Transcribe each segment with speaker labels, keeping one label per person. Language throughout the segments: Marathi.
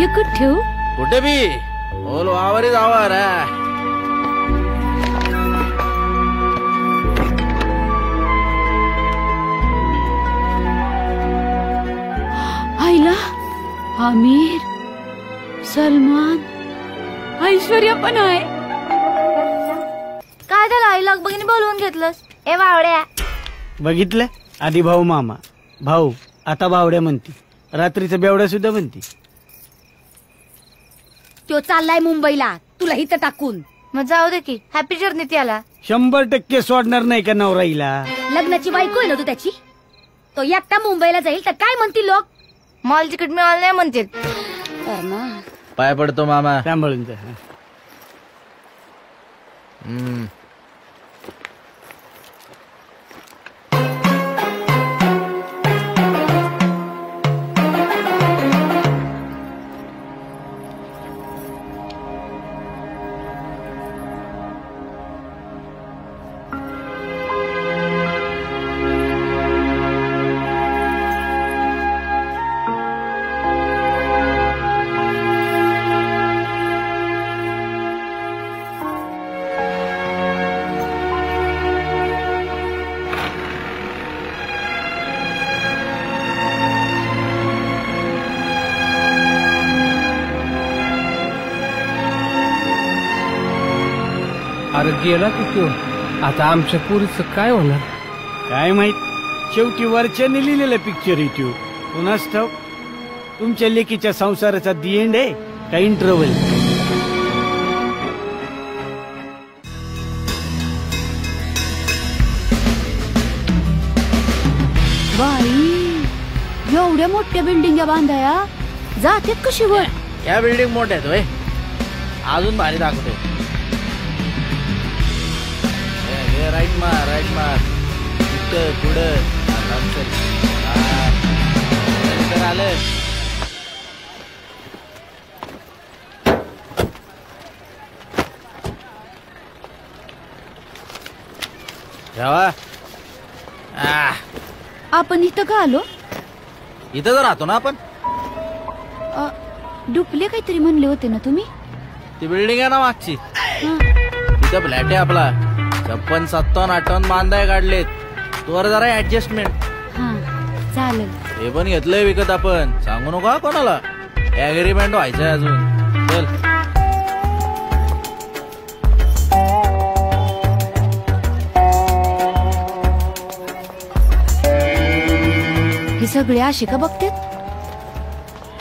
Speaker 1: हे कुठे ठेवू?
Speaker 2: कुठे बी बोल वावरी जावा रे.
Speaker 1: आईला आमिर, सलमान, ऐश्वर्या पण आहे.
Speaker 3: काय झालं आईला बघिनी बोलवून घेतलंस? ए वावड्या.
Speaker 4: बघितलं आधी भाऊ मामा भाऊ, आता बावड्या म्हणती, रात्रीचं बेवड्या सुद्धा म्हणती.
Speaker 1: तो चाललाय मुंबईला तुला हिथं टाकून.
Speaker 3: मग जाऊ दे की, हॅपी जर्नी त्याला.
Speaker 4: 100% सोडणार नाही का नवराईला?
Speaker 1: लग्नाची बायको आहे ना तू त्याची. तो एकटा मुंबईला जाईल तर काय म्हणतील लोक?
Speaker 3: मॉल तिकीट मिळालं नाही म्हणतील.
Speaker 2: पाय पडतो मामा.
Speaker 4: सांभाळून जा.
Speaker 5: अरे गेला की तो. आता आमच्या पोरीचं काय होणार
Speaker 4: काय माहित. शेवटी वरच्याने लिहिलेलं पिक्चर इट्यू कुणाच ठाव. तुमच्या लेकीच्या संसाराचा दी एंड आहे का इंटरव्हल?
Speaker 1: बाई एवढ्या मोठ्या बिल्डिंग बांधाया जातात कशी वर?
Speaker 2: या बिल्डिंग मोठ्या आहेत होय. अजून भारी दाखवते. राईट मार राईट मार. पुढं आलं. जेवा.
Speaker 1: आपण इथं का आलो?
Speaker 2: इथं तर राहतो ना आपण.
Speaker 1: डुप्ले काहीतरी म्हणले होते ना तुम्ही?
Speaker 2: ती बिल्डिंग आहे ना मागची, तिथं फ्लॅट आहे आपला. 56, 57, 58 मांदाय काढलेत. तोवर जरा ऍडजस्टमेंट.
Speaker 1: हा चालेल.
Speaker 2: हे पण घेतलंय विकत आपण. सांगू नका कोणाला. एग्रीमेंट व्हायचंय अजून. चल.
Speaker 1: हे सगळे असे का बघतात?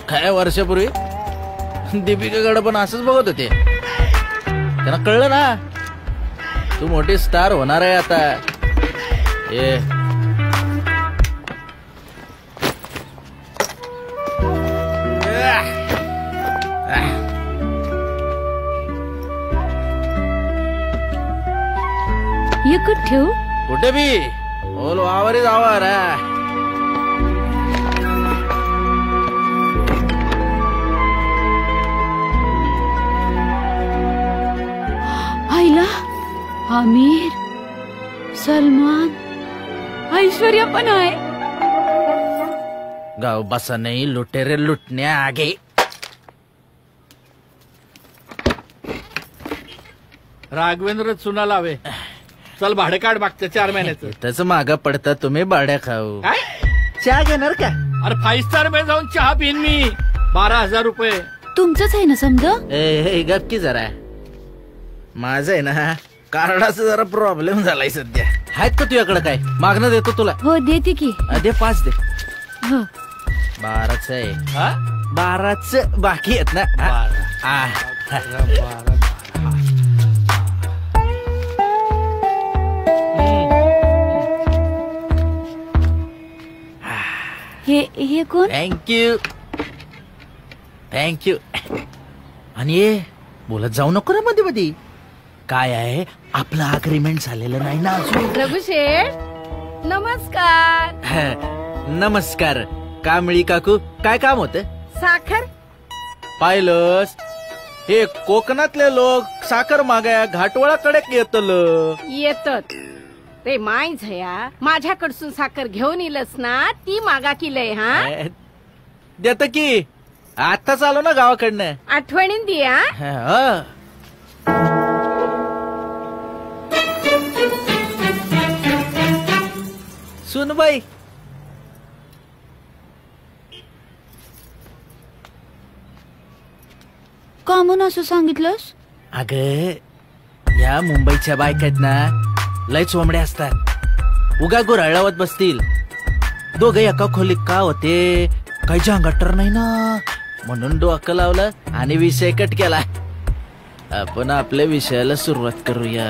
Speaker 2: काय वर्षापूर्वी दीपिकाकडे पण असंच बघत होते. त्यांना कळलं ना तू मोठी स्टार होणार आहे आता. ये
Speaker 1: हे कुठे ठेवू?
Speaker 2: कुठे बी बोल वावरी जावा रे.
Speaker 1: आईला आमिर, सलमान, ऐश्वर्या पण आहे.
Speaker 2: गाव बसा नाही लुटेरे लुटण्या आगे.
Speaker 6: राघवेंद्र चुना लावे. चल भाडे काढ मागच्या 4 महिन्याचं.
Speaker 2: त्याच माग पडता तुम्ही बाड्या खाऊ.
Speaker 6: काय
Speaker 2: चहा घेणार का?
Speaker 6: अरे 5 स्टार मध्ये जाऊन चहा पिन मी. 12,000 रुपये.
Speaker 1: तुमचंच आहे ना समजा?
Speaker 2: गप की जरा. माझं आहे ना कार्डाचा जरा प्रॉब्लेम झालाय सध्या. आहेत का तुझ्याकडे काय? मागणं देतो तुला.
Speaker 1: हो देते की.
Speaker 2: दे 5 दे.
Speaker 1: हो
Speaker 2: 12च आहे. 12च बाकी आहेत ना.
Speaker 1: हे कोण?
Speaker 2: Thank you thank you. आणि ये बोलत जाऊ नको रे मध्ये मध्ये. काय आहे आपलं अग्रीमेंट झालेलं नाही ना अजून.
Speaker 1: रघुशेठ नमस्कार.
Speaker 2: नमस्कार. कांबळी काकू काय काम होतं?
Speaker 1: साखर
Speaker 2: पाहिलंस हे कोकणातले लोक साखर मागाया घाटवळाकडे
Speaker 7: येतात रे. माय झया माझ्याकडसून साखर घेऊन येलस ना ती मागा किलय. हा
Speaker 2: देत की आताच आलो ना गावाकडनं.
Speaker 7: आठवणीन दिया.
Speaker 2: हा. सुनबाई,
Speaker 3: का म्हणून असं सांगितलंस?
Speaker 2: अग या मुंबईच्या बायकात ना लय चोंबड्या असतात. उगा गुराळावत बसतील. दोघे एका खोलीत का होते काही झांगाटर नाही ना, म्हणून डोकं लावलं आणि विषय कट केला. आपण आपल्या विषयाला सुरुवात करूया.